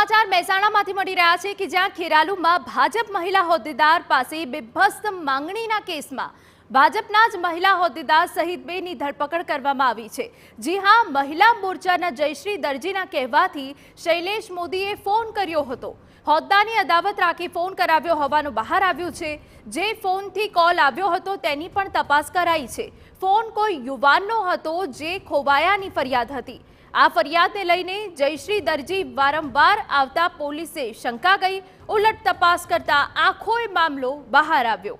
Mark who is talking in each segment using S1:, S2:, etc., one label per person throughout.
S1: સમાચાર મહેસાણામાંથી મળી રહ્યા છે કે જ્યાં ખેરાલુમાં ભાજપ મહિલા હોદ્દેદાર પાસે બેભત્સ માંગણીના કેસમાં ભાજપના જ મહિલા હોદ્દેદાર સહિત બેની ધરપકડ કરવામાં આવી છે। જી હા, મહિલા મોરચાના જયશ્રી દરજીના કહેવાથી શૈલેષ મોદીએ ફોન કર્યો હતો। હોદ્દાની અદાવત રાખી ફોન કરાવ્યો હોવાનું બહાર આવ્યું છે। જે ફોનથી કોલ આવ્યો હતો તેની પણ તપાસ કરાઈ છે। ફોન કોઈ યુવાનનો હતો જે ખોવાયાની ફરિયાદ હતી। આ ફરિયાદને લઈને જયશ્રી દરજી વારંવાર આવતા પોલીસે શંકા ગઈ। ઉલટ તપાસ કરતા આખો મામલો બહાર આવ્યો।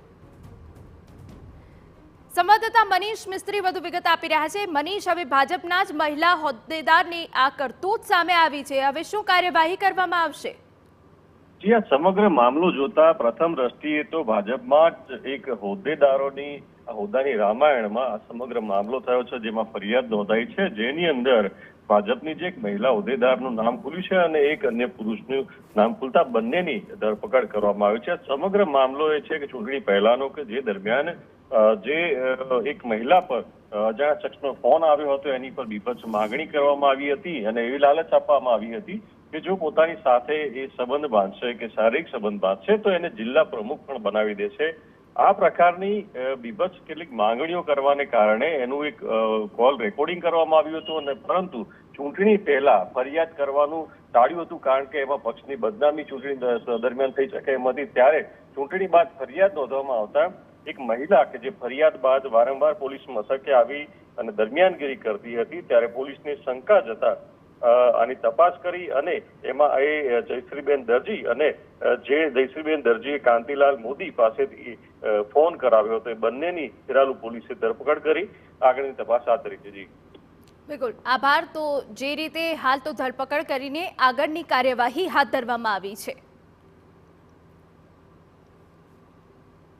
S1: સંવાદદાતા મનીષ મિસ્ત્રી વધુ વિગત આપી રહ્યા છે। મનીષ, હવે ભાજપના જ મહિલા હોદ્દેદારની આ કરતૂત સામે આવી છે, હવે શું કાર્યવાહી કરવામાં આવશે?
S2: જી આ સમગ્ર મામલો જોતા પ્રથમ દ્રષ્ટિએ તો ભાજપમાં જ એક હોદ્દાની રામાયણમાં આ સમગ્ર મામલો થયો છે, જેમાં ફરિયાદ નોંધાઈ છે, જેની અંદર ભાજપની જે એક મહિલા હોદ્દેદારનું નામ ખુલ્યું છે અને એક અન્ય પુરુષનું નામ ખુલતા બંનેની ધરપકડ કરવામાં આવી છે। સમગ્ર મામલો એ છે કે ચૂંટણી પહેલાનો કે જે દરમિયાન જે એક મહિલા પર અજાણ્યા શખ્સનો ફોન આવ્યો હતો, એની પર બીભત્સ માગણી કરવામાં આવી હતી અને એવી લાલચ આપવામાં આવી હતી કે જો પોતાની સાથે એ સંબંધ બાંધશે કે શારીરિક સંબંધ બાંધશે તો એને જિલ્લા પ્રમુખ પણ બનાવી દેશે। આ પ્રકારની બીભત્સ કેટલીક માંગણીઓ કરવાને કારણે એનું એક કોલ રેકોર્ડિંગ કરવામાં આવ્યું હતું અને પરંતુ ચૂંટણી પહેલા ફરિયાદ કરવાનું ટાળ્યું હતું, કારણ કે એમાં પક્ષની બદનામી ચૂંટણી દરમિયાન થઈ શકે એમ હતી। ત્યારે ચૂંટણી બાદ ફરિયાદ નોંધવામાં આવતા એક મહિલા કે જે ફરિયાદ બાદ વારંવાર પોલીસ મથકે આવી અને દરમિયાનગીરી કરતી હતી, ત્યારે પોલીસને શંકા જતા આની તપાસ કરી અને એમાં એ જયશ્રીબેન દરજી અને જે જયશ્રીબેન દરજીએ કાંતિલાલ મોદી પાસેથી ફોન કરાવ્યો હતો, એ બંનેની ખેરાલુ પોલીસે ધરપકડ કરી આગળની તપાસ હાથ ધરી છે। જી
S1: બિલકુલ, આભાર। તો જે રીતે હાલ તો ધરપકડ કરીને આગળની કાર્યવાહી હાથ ધરવામાં આવી છે।